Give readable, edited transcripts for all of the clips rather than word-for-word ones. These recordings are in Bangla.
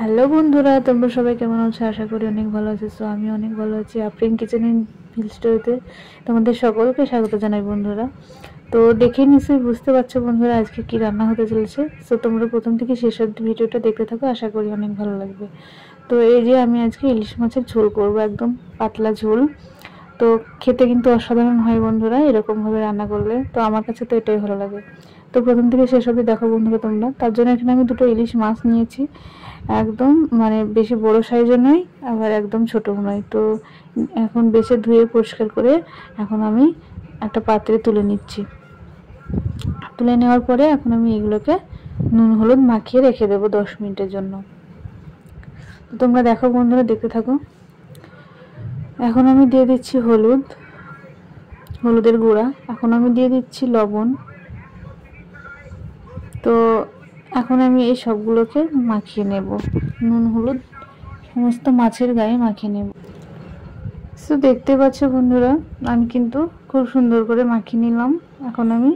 হ্যালো বন্ধুরা, তোমরা সবাই কেমন আছো? আশা করি অনেক ভালো আছো। সো আমি অনেক ভালো আছি। আফরিন কিচেন এন্ড ফিল স্টোরিতে তোমাদের সকলকে স্বাগত জানাই বন্ধুরা। তো দেখে নিশ্চয়ই বুঝতে পারছো বন্ধুরা আজকে কি রান্না হতে চলেছে। সো তোমরা প্রথম থেকে শেষ অবধি ভিডিওটা দেখতে থাকো, আশা করি অনেক ভালো লাগবে। তো এই যে আমি আজকে ইলিশ মাছের ঝোল করব, একদম পাতলা ঝোল। তো খেতে কিন্তু অসাধারণ হয় বন্ধুরা এরকমভাবে রান্না করলে। তো আমার কাছে তো এটাই ভালো লাগে। তো প্রথম থেকে শেষ অবধি দেখো বন্ধুরা তোমরা। তার জন্য এখানে আমি দুটো ইলিশ মাছ নিয়েছি, একদম মানে বেশি বড় সাইজের নয়, আবার একদম ছোটও নয়। তো এখন বেছে ধুয়ে পরিষ্কার করে এখন আমি একটা পাত্রে তুলে নিচ্ছি। তুলে নেওয়ার পরে এখন আমি এগুলোকে নুন হলুদ মাখিয়ে রেখে দেবো 10 মিনিটের জন্য। তো তোমরা দেখো বন্ধুরা, দেখতে থাকো। এখন আমি দিয়ে দিচ্ছি হলুদের গুঁড়া, এখন আমি দিয়ে দিচ্ছি লবণ। তো এখন আমি এই সবগুলোকে মাখিয়ে নেব, নুন হলুদ সমস্ত মাছের গায়ে মাখিয়ে নেব। তো দেখতে পাচ্ছ বন্ধুরা, আমি কিন্তু খুব সুন্দর করে মাখিয়ে নিলাম। এখন আমি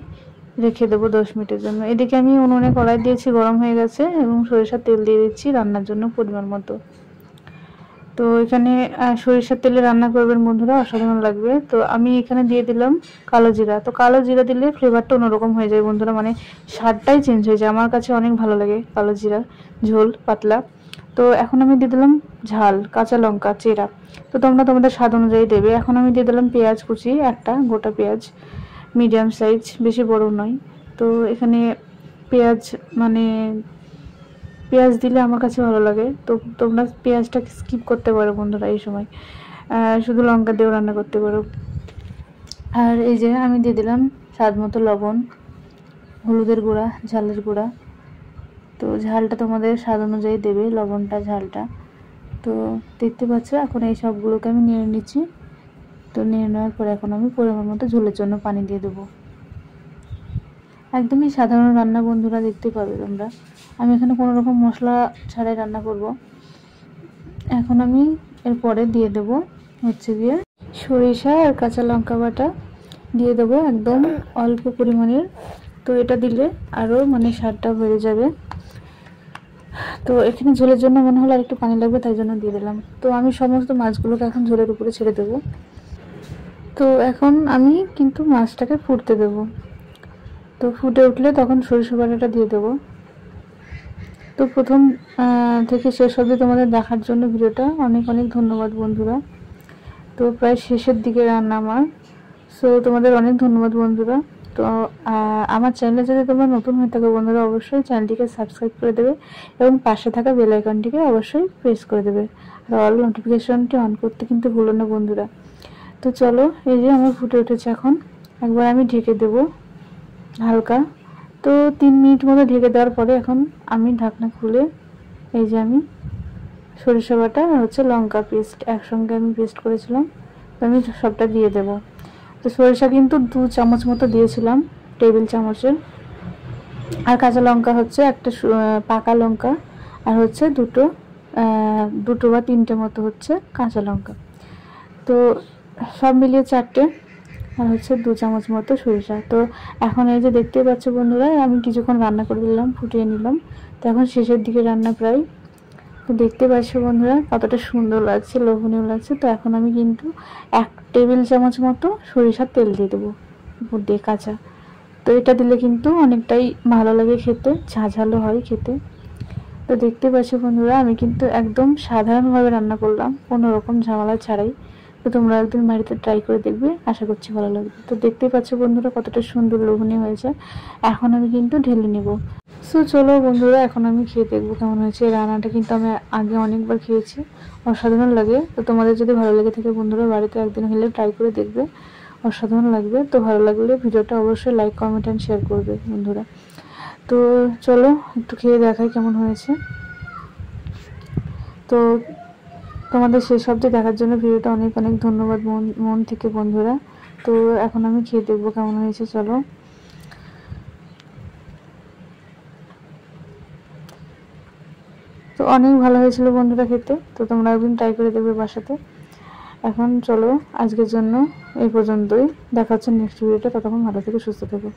রেখে দেবো 10 মিনিটের জন্য। এদিকে আমি উনুনে কড়াই দিয়েছি, গরম হয়ে গেছে, এবং সরিষার তেল দিয়ে দিচ্ছি রান্নার জন্য পরিমাণ মতো। তো এখানে সরিষার তেলে রান্না করবেন বন্ধুরা, অসাধারণ লাগবে। তো আমি এখানে দিয়ে দিলাম কালো জিরা। তো কালো জিরা দিলে ফ্লেভারটা অন্যরকম হয়ে যায় বন্ধুরা, মানে স্বাদটাই চেঞ্জ হয়ে যায়। আমার কাছে অনেক ভালো লাগে কালো জিরা ঝোল পাতলা। তো এখন আমি দিয়ে দিলাম ঝাল কাঁচা লঙ্কা চেরা। তো তোমরা তোমাদের স্বাদ অনুযায়ী দেবে। এখন আমি দিয়ে দিলাম পেঁয়াজ কুচি, একটা গোটা পেঁয়াজ মিডিয়াম সাইজ, বেশি বড় নয়। তো এখানে পেঁয়াজ মানে পেঁয়াজ দিলে আমার কাছে ভালো লাগে। তো তোমরা পেঁয়াজটা স্কিপ করতে পারো বন্ধুরা, এই সময় শুধু লঙ্কা দিয়েও রান্না করতে পারো। আর এই যে আমি দিয়ে দিলাম স্বাদ মতো লবণ, হলুদের গুঁড়া, ঝালের গুঁড়া। তো ঝালটা তোমাদের স্বাদ অনুযায়ী দেবে, লবণটা ঝালটা। তো দেখতে পাচ্ছ এখন এই সবগুলোকে আমি নিয়ে নিচ্ছি। তো নিয়ে নেওয়ার পর এখন আমি পরিমাণ মতো ঝোলের জন্য পানি দিয়ে দেবো। একদমই সাধারণ রান্না বন্ধুরা, দেখতে পাবে তোমরা। আমি এখানে কোনো রকম মশলা ছাড়াই রান্না করব। এখন আমি এরপরে দিয়ে দেব হচ্ছে গিয়ে সরিষা আর কাঁচা লঙ্কা বাটা দিয়ে দেবো, একদম অল্প পরিমাণের। তো এটা দিলে আরও মানে স্বাদটা বেড়ে যাবে। তো এখানে ঝোলের জন্য মনে হলো আর একটু পানি লাগবে, তাই জন্য দিয়ে দিলাম। তো আমি সমস্ত মাছগুলোকে এখন ঝোলের উপরে ছেড়ে দেবো। তো এখন আমি কিন্তু মাছটাকে ফুটতে দেবো। তো ফুটে উঠলে তখন সরিষা বাটাটা দিয়ে দেবো। তো প্রথম থেকে শেষ অবধি তোমাদের দেখার জন্য ভিডিওটা অনেক অনেক ধন্যবাদ বন্ধুরা। তো প্রায় শেষের দিকে রান্না আমার। সো তোমাদের অনেক ধন্যবাদ বন্ধুরা। তো আমার চ্যানেলে যদি তোমরা নতুন হয়ে থাকো বন্ধুরা, অবশ্যই চ্যানেলটিকে সাবস্ক্রাইব করে দেবে এবং পাশে থাকা বেল আইকনটিকে অবশ্যই প্রেস করে দেবে। আর অল নোটিফিকেশনটি অন করতে কিন্তু ভুলো না বন্ধুরা। তো চলো, এই যে আমার ফুটে উঠেছে, এখন একবার আমি ঢেকে দেবো হালকা। তো 3 মিনিট মতো ঢেকে দেওয়ার পরে এখন আমি ঢাকনা খুলে এই যে আমি সরিষা বাটা আর হচ্ছে লঙ্কা পেস্ট একসঙ্গে আমি পেস্ট করেছিলাম, তো আমি সবটা দিয়ে দেব। তো সরিষা কিন্তু 2 চামচ মতো দিয়েছিলাম, টেবিল চামচের। আর কাঁচা লঙ্কা হচ্ছে একটা পাকা লঙ্কা, আর হচ্ছে দুটো বা 3টে মতো হচ্ছে কাঁচা লঙ্কা। তো সব মিলিয়ে 4টে, আর হচ্ছে 2 চামচ মতো সরিষা। তো এখন এই যে দেখতে পাচ্ছ বন্ধুরা, আমি কিছুক্ষণ রান্না করে দিলাম, ফুটিয়ে নিলাম। তো এখন শেষের দিকে রান্না প্রায়। তো দেখতে পাচ্ছ বন্ধুরা কতটা সুন্দর লাগছে, লোভনীয় লাগছে। তো এখন আমি কিন্তু 1 টেবিল চামচ মতো সরিষার তেল দিয়ে দেবো উপর দিয়ে কাঁচা। তো এটা দিলে কিন্তু অনেকটাই ভালো লাগে খেতে, ঝাঁঝালো হয় খেতে। তো দেখতে পাচ্ছ বন্ধুরা, আমি কিন্তু একদম সাধারণভাবে রান্না করলাম, কোনো রকম ঝামেলা ছাড়াই। তো তোমরা একদিন বাড়িতে ট্রাই করে দেখবে, আশা করছি ভালো লাগবে। তো দেখতেই পাচ্ছ বন্ধুরা কতটা সুন্দর লোভনীয় হয়েছে। এখন আমি কিন্তু ঢেলে নিব। সো চলো বন্ধুরা, এখন আমি খেয়ে দেখবো কেমন হয়েছে। রান্নাটা কিন্তু আমি আগে অনেকবার খেয়েছি, অসাধারণ লাগে। তো তোমাদের যদি ভালো লেগে থাকে বন্ধুরা, বাড়িতে একদিন হলে ট্রাই করে দেখবে, অসাধারণ লাগবে। তো ভালো লাগলে ভিডিওটা অবশ্যই লাইক কমেন্ট অ্যান্ড শেয়ার করবে বন্ধুরা। তো চলো একটু খেয়ে দেখাই কেমন হয়েছে। তো তোমাদের শেষ অবধি দেখার জন্য ভিডিওটা অনেক অনেক ধন্যবাদ মন থেকে বন্ধুরা। তো এখন আমি খেয়ে দেখবো কেমন হয়েছে। চলো, তো অনেক ভালো হয়েছিল বন্ধুরা খেতে। তো তোমরা একদিন ট্রাই করে দেখবে বাসাতে। এখন চলো, আজকের জন্য এই পর্যন্তই। দেখা হচ্ছে নেক্সট ভিডিওটা। ততক্ষণ ভালো থেকে সুস্থ থেকো।